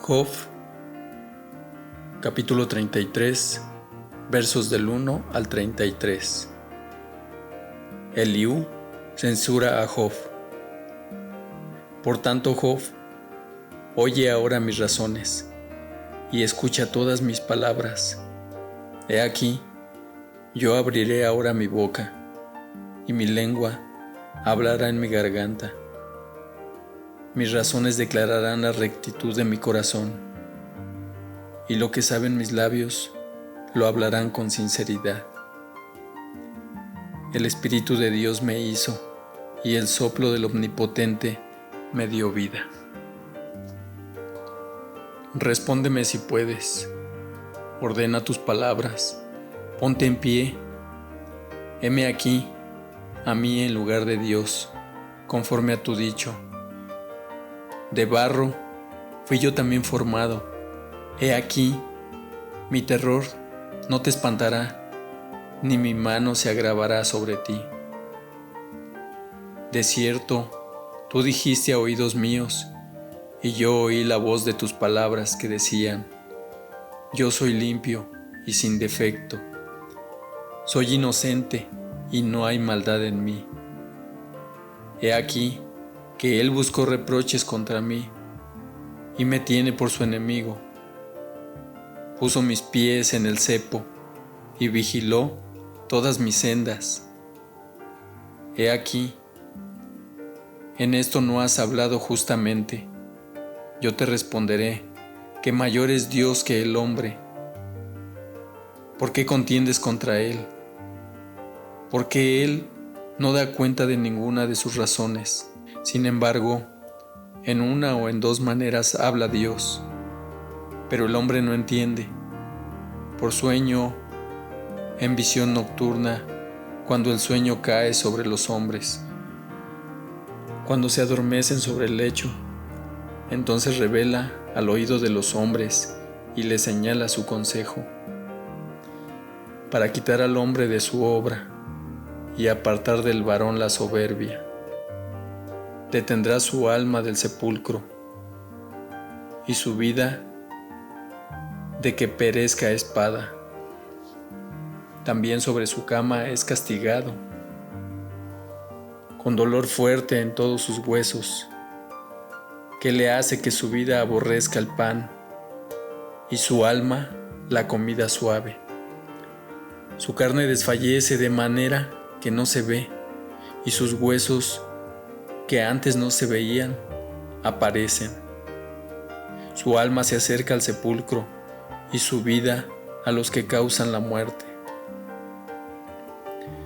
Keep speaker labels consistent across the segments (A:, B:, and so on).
A: Job, capítulo 33, versos del 1 al 33. Eliú censura a Job. Por tanto, Job, oye ahora mis razones, y escucha todas mis palabras. He aquí, yo abriré ahora mi boca, y mi lengua hablará en mi garganta. Mis razones declararán la rectitud de mi corazón, y lo que saben mis labios lo hablarán con sinceridad. El Espíritu de Dios me hizo, y el soplo del Omnipotente me dio vida. Respóndeme si puedes, ordena tus palabras, ponte en pie. Heme aquí, a mí en lugar de Dios, conforme a tu dicho. De barro fui yo también formado. He aquí, mi terror no te espantará, ni mi mano se agravará sobre ti. De cierto, tú dijiste a oídos míos, y yo oí la voz de tus palabras que decían: yo soy limpio y sin defecto. Soy inocente y no hay maldad en mí. He aquí que él buscó reproches contra mí y me tiene por su enemigo. Puso mis pies en el cepo y vigiló todas mis sendas. He aquí, en esto no has hablado justamente. Yo te responderé que mayor es Dios que el hombre. ¿Por qué contiendes contra él? Porque él no da cuenta de ninguna de sus razones. Sin embargo, en una o en dos maneras habla Dios, pero el hombre no entiende. Por sueño, en visión nocturna, cuando el sueño cae sobre los hombres, cuando se adormecen sobre el lecho, entonces revela al oído de los hombres y les señala su consejo, para quitar al hombre de su obra y apartar del varón la soberbia. Detendrá su alma del sepulcro y su vida de que perezca a espada. También sobre su cama es castigado, con dolor fuerte en todos sus huesos, que le hace que su vida aborrezca el pan y su alma la comida suave. Su carne desfallece de manera que no se ve, y sus huesos que antes no se veían, aparecen. Su alma se acerca al sepulcro y su vida a los que causan la muerte.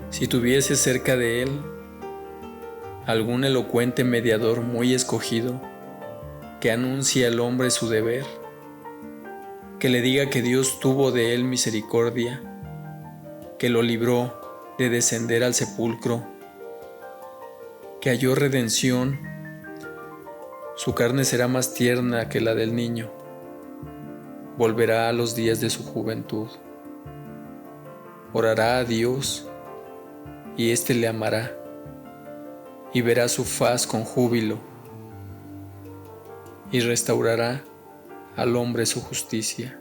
A: Si tuviese cerca de él algún elocuente mediador muy escogido, que anuncie al hombre su deber, que le diga que Dios tuvo de él misericordia, que lo libró de descender al sepulcro, que halló redención, su carne será más tierna que la del niño, volverá a los días de su juventud, orará a Dios y éste le amará, y verá su faz con júbilo, y restaurará al hombre su justicia.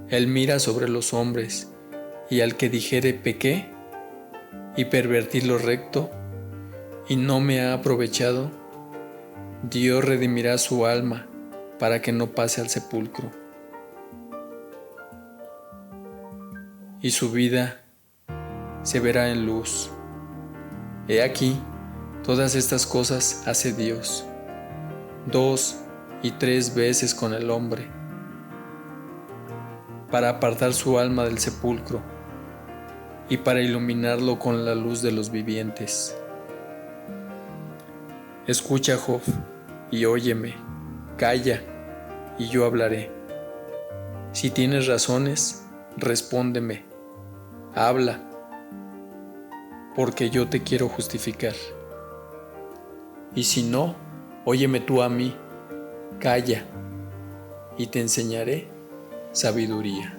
A: Él mira sobre los hombres, y al que dijere pequé, y pervertí lo recto, y no me ha aprovechado, Dios redimirá su alma para que no pase al sepulcro. Y su vida se verá en luz. He aquí, todas estas cosas hace Dios, 2 y 3 veces con el hombre, para apartar su alma del sepulcro y para iluminarlo con la luz de los vivientes. Escucha, Job, y óyeme, calla, y yo hablaré. Si tienes razones, respóndeme, habla, porque yo te quiero justificar. Y si no, óyeme tú a mí, calla, y te enseñaré sabiduría.